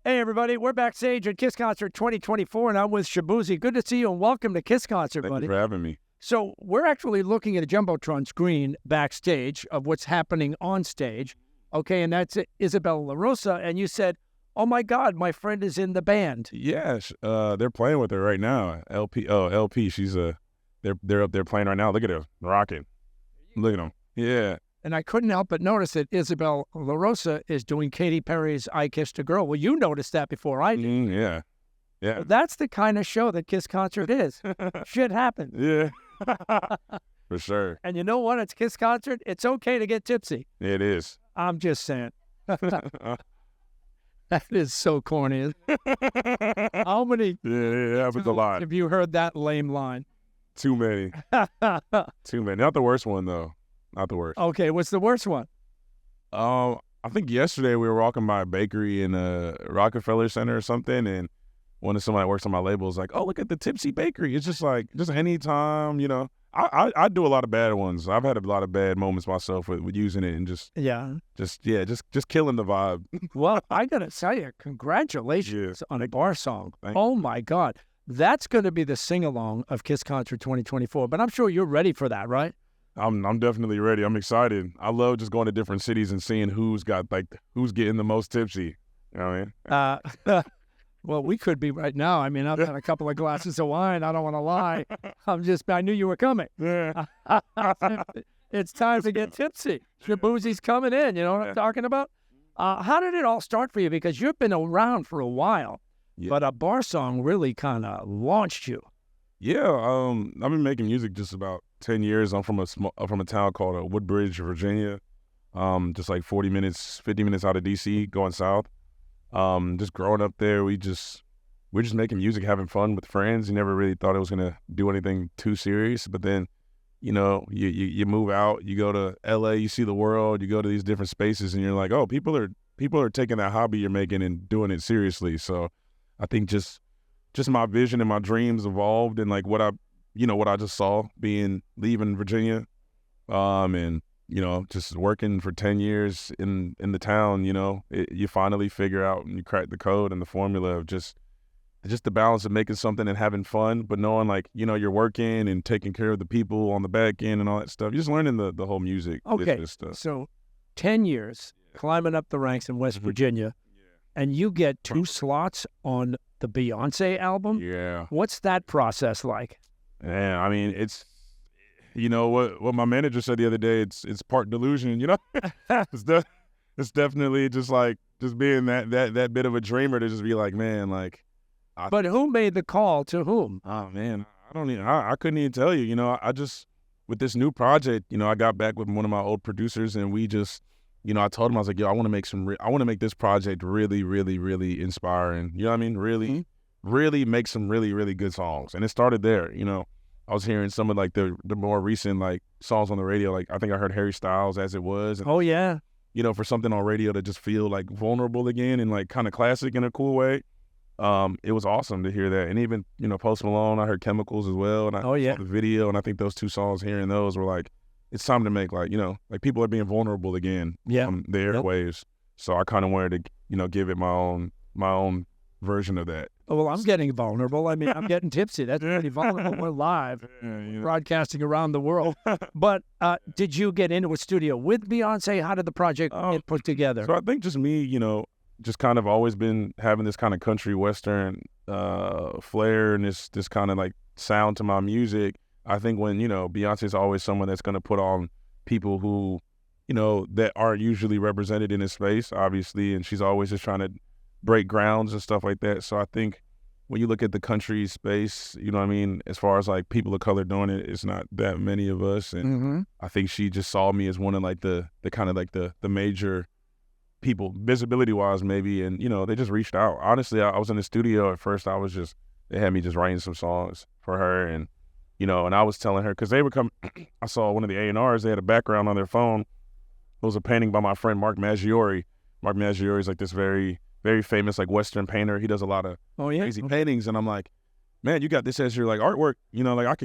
Hey, everybody, we're backstage at Kiss Concert 2024, and I'm with Shaboozey. Good to see you, and welcome to Kiss Concert, buddy. Thank you for having me. So we're actually looking at a Jumbotron screen backstage of what's happening on stage, okay, and that's Isabel La Rosa, and you said, oh, my God, my friend is in the band. Yes, they're playing with her right now. LP, she's they're up there playing right now. Look at her, rocking. Look at them. Yeah. And I couldn't help but notice that Isabel La Rosa is doing Katy Perry's I Kissed a Girl. Well, you noticed that before I did. Yeah. Well, that's the kind of show that Kiss Concert is. Shit happens. Yeah. For sure. And you know what? It's Kiss Concert. It's okay to get tipsy. It is. I'm just saying. That is so corny. How many Yeah, it happens a lot. have you heard that lame line? Too many. Too many. Not the worst one, though. Not the worst. Okay, what's the worst one? I think yesterday we were walking by a bakery in Rockefeller Center or something, and somebody that works on my label was like, "Oh, look at the Tipsy Bakery." It's just like, just anytime, you know. I do a lot of bad ones. I've had a lot of bad moments myself with using it and just killing the vibe. Well, I gotta tell you, congratulations on a bar song. Thank Oh my God, that's going to be the sing along of Kiss Concert 2024. But I'm sure you're ready for that, right? I'm definitely ready. I'm excited. I love just going to different cities and seeing who's getting the most tipsy. You know what I mean? Well, we could be right now. I mean, I've had a couple of glasses of wine. I don't want to lie. I knew you were coming. Yeah. It's time to get tipsy. Shaboozey's coming in. You know what I'm talking about? How did it all start for you? Because you've been around for a while, but a bar song really kind of launched you. Yeah. I've been making music just about 10 years. I'm from a town called Woodbridge, Virginia. Just like 50 minutes out of DC, going south. Just growing up there, we're just making music, having fun with friends. You never really thought it was gonna do anything too serious, but then, you know, you move out, you go to LA, you see the world, you go to these different spaces, and you're like, oh, people are taking that hobby you're making and doing it seriously. So I think just my vision and my dreams evolved, and like what I just saw leaving Virginia, and you know, just working for 10 years in the town, you know, you finally figure out and you crack the code and the formula of just the balance of making something and having fun, but knowing, like, you know, you're working and taking care of the people on the back end and all that stuff. You're just learning the whole music business stuff. So 10 years climbing up the ranks in West Virginia, and you get 2 slots on the Beyonce album? Yeah. What's that process like? Yeah, I mean, it's, you know, what my manager said the other day, it's part delusion, you know? It's definitely just being that bit of a dreamer to just be like, man, like. But who made the call to whom? Oh, man, I couldn't even tell you. You know, I just, with this new project, you know, I got back with one of my old producers, and we just, you know, I told him, I was like, yo, I want to make this project really, really, really inspiring. You know what I mean? Really, really make some really, really good songs. And it started there, you know. I was hearing some of like the more recent like songs on the radio. Like I think I heard Harry Styles, As It Was. And, oh yeah. You know, for something on radio to just feel like vulnerable again and like kind of classic in a cool way. It was awesome to hear that. And even, you know, Post Malone, I heard Chemicals as well. And I saw the video, and I think those 2 songs, hearing those were like, it's time to make, like, you know, like people are being vulnerable again from the airwaves. So I kind of wanted to, you know, give it my own version of that. Oh, well, I'm getting vulnerable. I mean, I'm getting tipsy. That's pretty vulnerable. We're live, broadcasting around the world. But did you get into a studio with Beyonce? How did the project get put together? So I think just me, you know, just kind of always been having this kind of country western flair and this kind of like sound to my music. I think when, you know, Beyonce's always someone that's going to put on people who, you know, that aren't usually represented in this space, obviously, and she's always just trying to break grounds and stuff like that. So I think when you look at the country space, you know what I mean, as far as like people of color doing it, it's not that many of us. And I think she just saw me as one of like the kind of like the major people, visibility wise maybe. And, you know, they just reached out. Honestly, I was in the studio at first. They had me just writing some songs for her. And, you know, and I was telling her, because they would come, I saw one of the A&Rs, they had a background on their phone. It was a painting by my friend Mark Maggiore. Mark Maggiore is like this very, very famous like Western painter. He does a lot of crazy paintings. And I'm like, man, you got this as your like artwork, you know, like I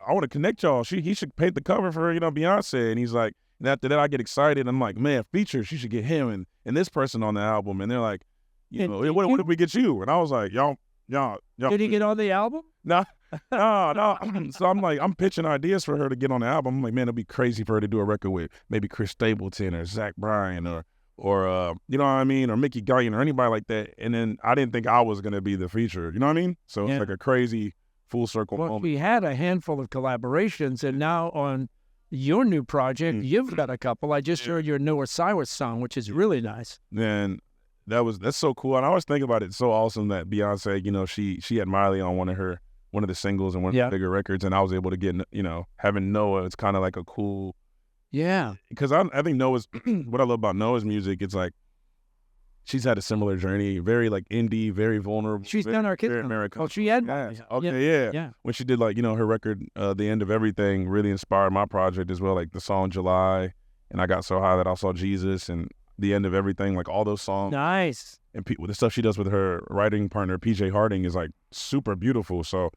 want to connect y'all. He should paint the cover for, you know, Beyonce. And he's like, and after that I get excited. I'm like, man, feature, she should get him and this person on the album. And they're like, what if we get you? And I was like, y'all. Did he get on the album? No. So I'm pitching ideas for her to get on the album. I'm like, man, it'd be crazy for her to do a record with maybe Chris Stapleton or Zach Bryan or you know what I mean, or Mickey Guyton or anybody like that. And then I didn't think I was gonna be the feature. You know what I mean? So it's like a crazy full circle moment. We had a handful of collaborations, and now on your new project, you've got a couple. I just heard your new Osiris song, which is really nice. And that's so cool. And I always think about it. It's so awesome that Beyonce, you know, she had Miley on one of the singles and one of the bigger records, and I was able to get, you know, having Noah. It's kind of like a cool. Yeah. Because I think Noah's what I love about Noah's music. It's like she's had a similar journey, very like indie, very vulnerable. She's done our kids. American. Oh, she had. Yeah. When she did like, you know, her record, The End of Everything, really inspired my project as well. Like the song July, and I Got So High That I Saw Jesus, and The End of Everything, like all those songs. Nice. And the stuff she does with her writing partner, PJ Harding, is like super beautiful. So,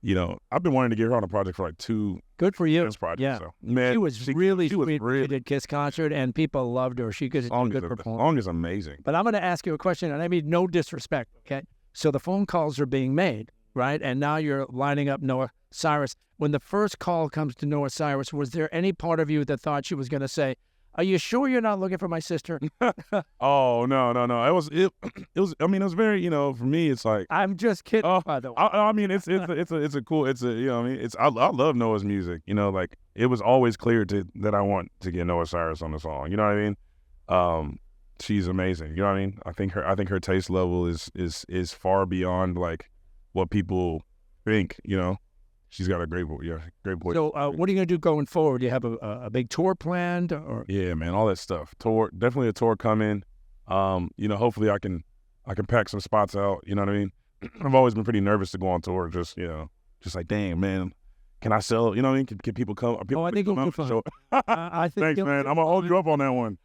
you know, I've been wanting to get her on a project for like 2 Good for you. Project, yeah. So, man, she was really she was sweet. really, She did Kiss concert, and people loved her. She could good perform. The song is amazing. But I'm going to ask you a question, and I mean no disrespect, okay? So the phone calls are being made, right? And now you're lining up Noah Cyrus. When the first call comes to Noah Cyrus, was there any part of you that thought she was going to say, "Are you sure you're not looking for my sister?" Oh, no. It was. I mean, it was very. You know, for me, it's like I'm just kidding. By the way, I mean, it's a cool. You know, what I mean, I love Noah's music. You know, like it was always clear that I want to get Noah Cyrus on the song. You know what I mean? She's amazing. You know what I mean? I think her taste level is far beyond like what people think. You know. She's got a great voice. Yeah, great voice. So, what are you gonna do going forward? Do you have a big tour planned, or? Yeah, man, all that stuff. Tour, definitely a tour coming. You know, hopefully I can pack some spots out. You know what I mean? I've always been pretty nervous to go on tour. Just like, dang, man, can I sell? You know what I mean? Can people come? I think it'll be fun. I think thanks, man. I'm gonna hold you up on that one.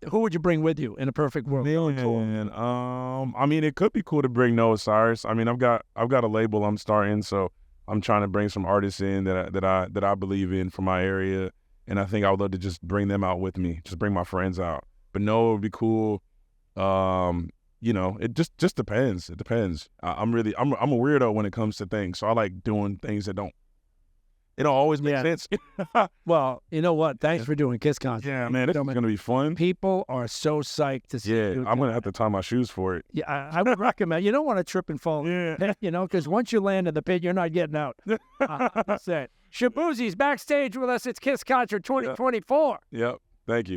Who would you bring with you in a perfect world? Man, I mean, it could be cool to bring Noah Cyrus. I mean, I've got a label I'm starting, so I'm trying to bring some artists in that I believe in from my area, and I think I would love to just bring them out with me, just bring my friends out. But Noah would be cool. You know, it just depends. It depends. I'm a weirdo when it comes to things, so I like doing things that don't always make sense. Well, you know what? Thanks for doing Kiss concert. Yeah, man, it's going to be fun. People are so psyched to see you. I'm going to have to tie my shoes for it. Yeah, I would recommend. You don't want to trip and fall. Yeah. You know, because once you land in the pit, you're not getting out. Shaboozey's backstage with us. It's Kiss Concert 2024. Yep. Thank you.